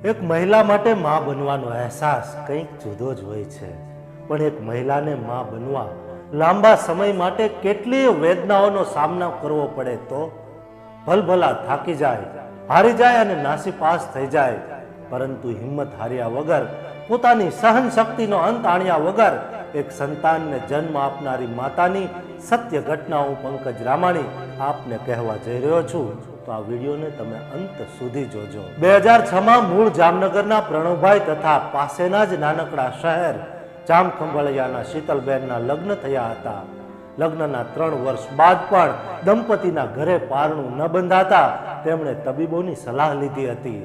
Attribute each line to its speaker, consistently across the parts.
Speaker 1: એક મહિલા માટે માં બનવાનો અહેસાસ કંઈક જુદો જ હોય છે, પણ એક મહિલાને માં બનવા લાંબા સમય માટે કેટલીય વેદનાઓનો સામનો કરવો પડે તો ભલભલા થાકી જાય, હારી જાય અને નાસીપાસ થઈ જાય, પરંતુ હિંમત હાર્યા વગર, પોતાની સહન શક્તિનો અંત આણ્યા વગર એક સંતાનને જન્મ આપનારી માતાની સત્ય ઘટના હું પંકજ રામાણી આપને કહેવા જઈ રહ્યો છું. તો આ વિડીયોને તમે અંત સુધી જોજો. 2006માં મૂળ જામનગરના પ્રણવભાઈ તથા પાસેના જ નાનકડા શહેર જામખંભાળિયાના શીતલબેનના લગ્ન થયા હતા. લગ્નના 3 વર્ષ બાદ પણ દંપતીના ઘરે પારણું ન બંધાતા તેમણે તબીબોની સલાહ લીધી હતી.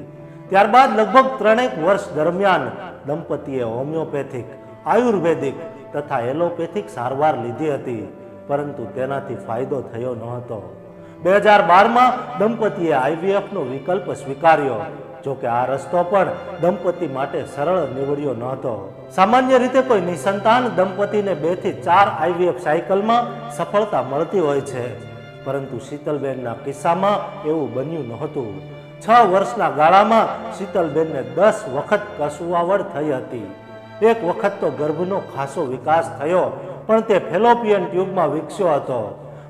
Speaker 1: ત્યારબાદ લગભગ 3 વર્ષ દરમિયાન દંપતીએ હોમિયોપેથિક, આયુર્વેદિક તથા એલોપેથિક સારવાર લીધી હતી, પરંતુ તેનાથી ફાયદો થયો ન હતો. 2012માં દંપતીએ IVF નો વિકલ્પ સ્વીકાર્યો. જોકે આ રસ્તો પણ દંપતી માટે સરળ નીવડ્યો ન હતો. સામાન્ય રીતે કોઈ નિસંતાન દંપતીને 2 થી 4 IVF સાયકલમાં સફળતા મળતી હોય છે, પરંતુ શીતલબેનના કિસ્સામાં એવું બન્યું નહોતું. 6 વર્ષના ગાળામાં શીતલબેનને 10 વખત કસુવાવડ થઈ હતી. એક વખત તો ગર્ભનો ખાસો વિકાસ થયો, પણ તે ફેલોપિયન ટ્યુબમાં વિકસ્યો હતો.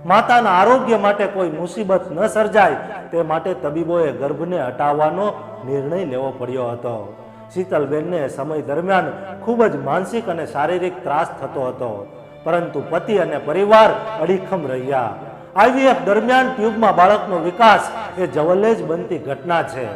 Speaker 1: માતાના આરોગ્ય માટે કોઈ મુસીબત ન સર્જાય તે માટે તબીબોએ ગર્ભને હટાવવાનો નિર્ણય લેવો પડ્યો હતો. શીતલબેનને સમય દરમિયાન ખૂબ જ માનસિક અને શારીરિક ત્રાસ થતો હતો, પરંતુ પતિ અને પરિવાર અડીખમ રહ્યા. IVF દરમિયાન ટ્યુબમાં બાળકનો વિકાસ એ જવલ્લે જ બનતી ઘટના છે,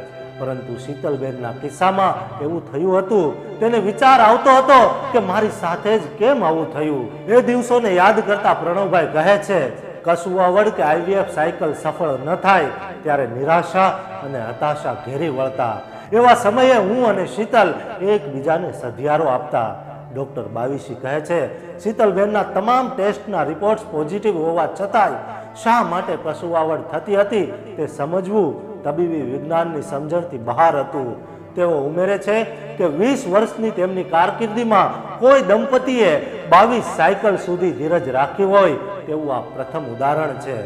Speaker 1: પરંતુ શીતલબેનના કિસ્સામાં એવું થયું હતું. તેને વિચાર આવતો હતો કે મારી સાથે જ કેમ આવું થયું. એ દિવસોને યાદ કરતા પ્રણવભાઈ કહે છે, કસુવાવડ કે IVF સાયકલ સફળ ન થાય ત્યારે નિરાશા અને હતાશા ઘેરી વળતા. એવા સમયે હું અને શીતલ એકબીજાને સધિયારો આપતા. ડોક્ટર બાવીશી કહે છે, શીતલબેનના તમામ ટેસ્ટના રિપોર્ટ્સ પોઝિટિવ હોવા છતાંય શા માટે કસુવાવડ થતી હતી તે સમજવું તબીબી વિજ્ઞાનની સમજણથી બહાર હતું. તેઓ ઉમેરે છે કે 20 વર્ષની તેમની કારકિર્દીમાં કોઈ દંપતીએ 22 સાયકલ સુધી ધીરજ રાખી હોય તેવું આ પ્રથમ ઉદાહરણ છે.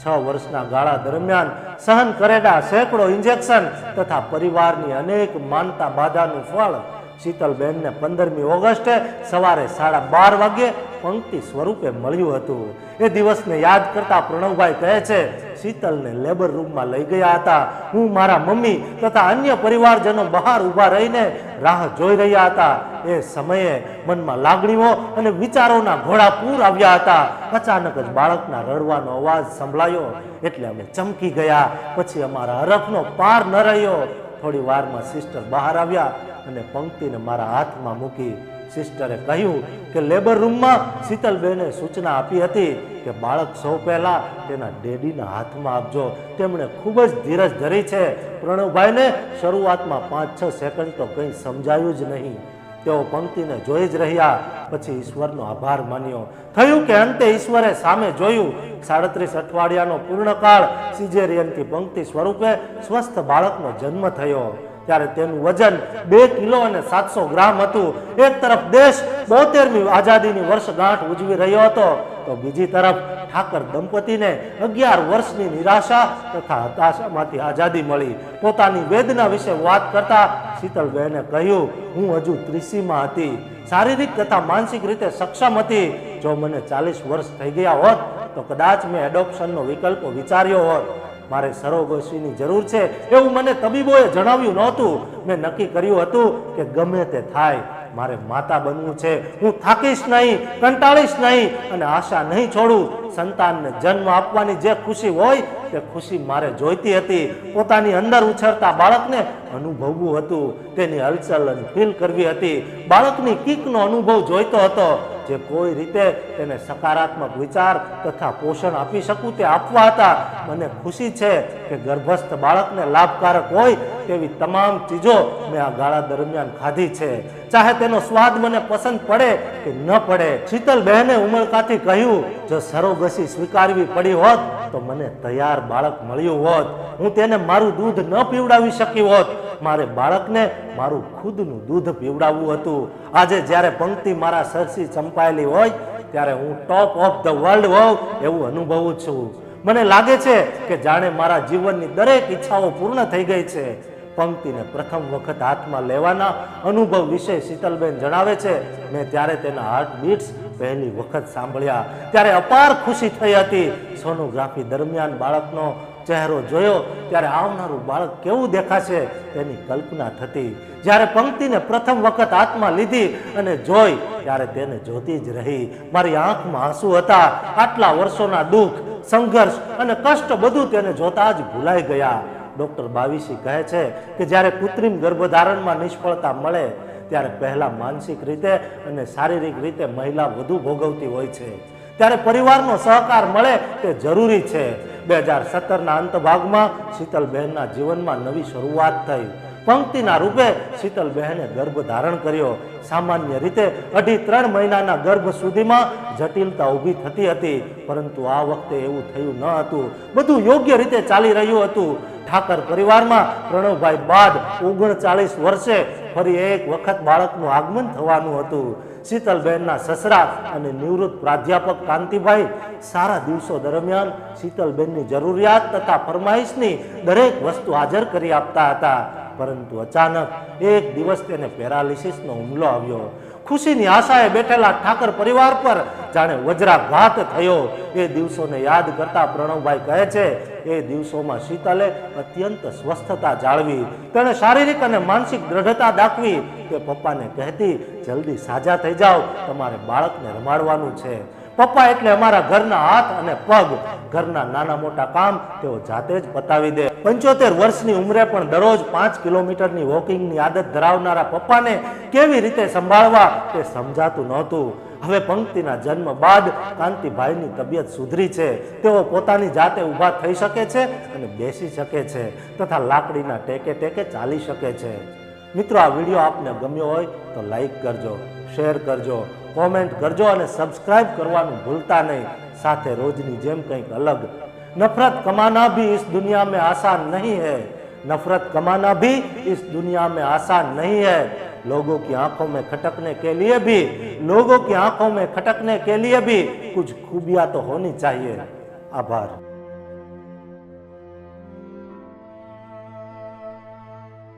Speaker 1: 6 વર્ષના ગાળા દરમિયાન સહન કરેલા સેંકડો ઇન્જેક્શન તથા પરિવારની અનેક માનતા બાધાનું ફળ શીતલબેનને 15મી ઓગસ્ટે સવારે 12:30 વાગ્યે પંક્તિ સ્વરૂપે મળ્યું હતું. એ દિવસને યાદ કરતા પ્રણવભાઈ કહે છે, શીતલને લેબર રૂમમાં લઈ ગયા હતા. હું, મારા મમ્મી તથા અન્ય પરિવારજનો બહાર ઊભા રહીને રાહ જોઈ રહ્યા હતા. એ સમયે મનમાં લાગણીઓ અને વિચારોના ઘોડાપૂર આવ્યા હતા. અચાનક જ બાળકના રડવાનો અવાજ સંભળાયો એટલે અમે ચમકી ગયા. પછી અમારા હરખનો પાર ન રહ્યો. થોડી વારમાં સિસ્ટર બહાર આવ્યા અને પંક્તિને મારા હાથમાં મૂકી. સિસ્ટરે કહ્યું કે લેબર રૂમમાં શીતલબેને સૂચના આપી હતી કે બાળક સૌ પહેલા તેના ડેડીના હાથમાં આપજો. તેમણે ખૂબ જ ધીરજ ધરી છે. પ્રણવભાઈને શરૂઆતમાં 5-6 સેકન્ડ તો કંઈ સમજાયું જ નહીં. તેઓ પંક્તિને જોઈ જ રહ્યા. પછી ઈશ્વરનો આભાર માન્યો. થયું કે અંતે ઈશ્વરે સામે જોયું. 37 અઠવાડિયાનો પૂર્ણકાળ સિઝેરિયનથી પંક્તિ સ્વરૂપે સ્વસ્થ બાળકનો જન્મ થયો. ત્યારે તેનું વજન 2 કિલો અને 700 ગ્રામ હતું. એક તરફ દેશ 72મી આઝાદીની વર્ષગાંઠ ઉજવી રહ્યો હતો, તો બીજી તરફ ઠાકર દંપતીને 11 વર્ષની નિરાશા તથા હતાશામાંથી આઝાદી મળી. પોતાની વેદના વિશે વાત કરતા શીતલબેને કહ્યું, હું હજુ 30માં હતી, શારીરિક તથા માનસિક રીતે સક્ષમ હતી. જો મને 40 વર્ષ થઈ ગયા હોત તો કદાચ મેં એડોપ્શનનો વિકલ્પ વિચાર્યો હોત. મારે સરોગસીની જરૂર છે એવું મને તબીબોએ જણાવ્યું નહોતું. મેં નક્કી કર્યું હતું કે ગમે તે થાય, મારે માતા બનવું છે. હું થાકીશ નહીં, કંટાળીશ નહીં અને આશા નહીં છોડું. સંતાનને જન્મ આપવાની જે ખુશી હોય તે ખુશી મારે જોઈતી હતી. પોતાની અંદર ઉછળતા બાળકને અનુભવવું હતું, તેની હલચલ ફીલ કરવી હતી. બાળકની કીકનો અનુભવ જોઈતો હતો. જે કોઈ રીતે તેને સકારાત્મક વિચાર તથા પોષણ આપી શકું તે આપવા હતા. મને ખુશી છે કે ગર્ભસ્થ બાળકને લાભકારક હોય તેવી તમામ ચીજો મેં આ ગાળા દરમિયાન ખાધી છે, ચાહે તેનો સ્વાદ મને પસંદ પડે કે ન પડે. શીતલબહેને ઉમળકાથી કહ્યું, જો સરોગસી સ્વીકારવી પડી હોત તો મને તૈયાર બાળક મળ્યું હોત. હું તેને મારું દૂધ ન પીવડાવી શકી હોત. મારે બાળકને મારું ખુદનું દૂધ પીવડાવવું હતું. આજે જ્યારે પંક્તિ મારા સરસી ચંપાયેલી હોય ત્યારે હું ટોપ ઓફ ધ વર્લ્ડ હોઉં એવું અનુભવું છું. મને લાગે છે કે જાણે મારા જીવનની દરેક ઈચ્છાઓ પૂર્ણ થઈ ગઈ છે. પંક્તિને પ્રથમ વખત હાથમાં લેવાના અનુભવ વિશે શીતલબેન જણાવે છે, મેં ત્યારે તેના હાર્ટ બીટ્સ પહેલી વખત સાંભળ્યા ત્યારે અપાર ખુશી થઈ હતી. સોનોગ્રાફી દરમિયાન બાળકનો ચહેરો જોયો ત્યારે આવનારું બાળક કેવું દેખાશે તેની કલ્પના થતી. જ્યારે પંક્તિને પ્રથમ વખત હાથમાં લીધી અને જોઈ ત્યારે તેને જોતી જ રહી. મારી આંખમાં આંસુ હતા. આટલા વર્ષોના દુઃખ, સંઘર્ષ અને કષ્ટ બધું તેને જોતા જ ભૂલાઈ ગયા. ડોક્ટર બાવીસી કહે છે કે જ્યારે કૃત્રિમ ગર્ભધારણમાં નિષ્ફળતા મળે ત્યારે પહેલા માનસિક રીતે અને શારીરિક રીતે મહિલા વધુ ભોગવતી હોય છે. ત્યારે પરિવારનો સહકાર મળે તે જરૂરી છે. 2017ના અંત ભાગમાં શીતલબહેનના જીવનમાં નવી શરૂઆત થઈ. પંક્તિના રૂપે શીતલબહેને ગર્ભ ધારણ કર્યો. સામાન્ય રીતે 2.5-3 મહિનાના ગર્ભ સુધીમાં જટિલતા ઊભી થતી હતી, પરંતુ આ વખતે એવું થયું ન હતું. બધું યોગ્ય રીતે ચાલી રહ્યું હતું. ઠાકર પરિવારમાં પ્રણવભાઈ બાદ 39 વર્ષે ફરી એક વખત બાળકનું આગમન થવાનું હતું. શીતલબહેનના સસરા અને નિવૃત્ત પ્રાધ્યાપક કાંતિભાઈ સારા દિવસો દરમિયાન શીતલબેનની જરૂરિયાત તથા ફરમાઈશની દરેક વસ્તુ હાજર કરી આપતા હતા. પરંતુ અચાનક એક દિવસ તેને પેરાલિસિસનો હુમલો આવ્યો. ખુશીની આશાએ બેઠેલા ઠાકર પરિવાર પર જાણે વજ્રાઘાત થયો. એ દિવસોને યાદ કરતા પ્રણવભાઈ કહે છે, એ દિવસોમાં શીતલે અત્યંત સ્વસ્થતા જાળવી. તેણે શારીરિક અને માનસિક દ્રઢતા દાખવી. તે પપ્પાને કહેતી, જલ્દી સાજા થઈ જાઓ, તમારે બાળકને રમાડવાનું છે. પપ્પા એટલે અમારા ઘરના હાથ અને પગ. ઘરના નાના મોટા કામ તેઓ જાતે જ પતાવી દે. 75 વર્ષની ઉંમરે પણ દરરોજ 5 કિલોમીટરની વોકિંગની આદત ધરાવનારા પપ્પાને કેવી રીતે સંભાળવા તે સમજાતું નહોતું. હવે પંક્તિના જન્મ બાદ કાંતિભાઈની તબિયત સુધરી છે. તેઓ પોતાની જાતે ઊભા થઈ શકે છે અને બેસી શકે છે તથા લાકડીના ટેકે ટેકે ચાલી શકે છે. મિત્રો, આ વિડીયો આપને ગમ્યો હોય તો લાઈક કરજો, શેર કરજો, કોમેન્ટ કરજો અને સબસ્ક્રાઇબ કરવાનું ભૂલતા નહીં. સાથે રોજની જેમ કંઈક અલગ. नफरत कमाना भी इस दुनिया में आसान नहीं है. नफरत कमाना भी इस दुनिया में आसान नहीं है. लोगों की आंखों में खटकने के लिए भी कुछ खूबियां तो होनी चाहिए. आभार.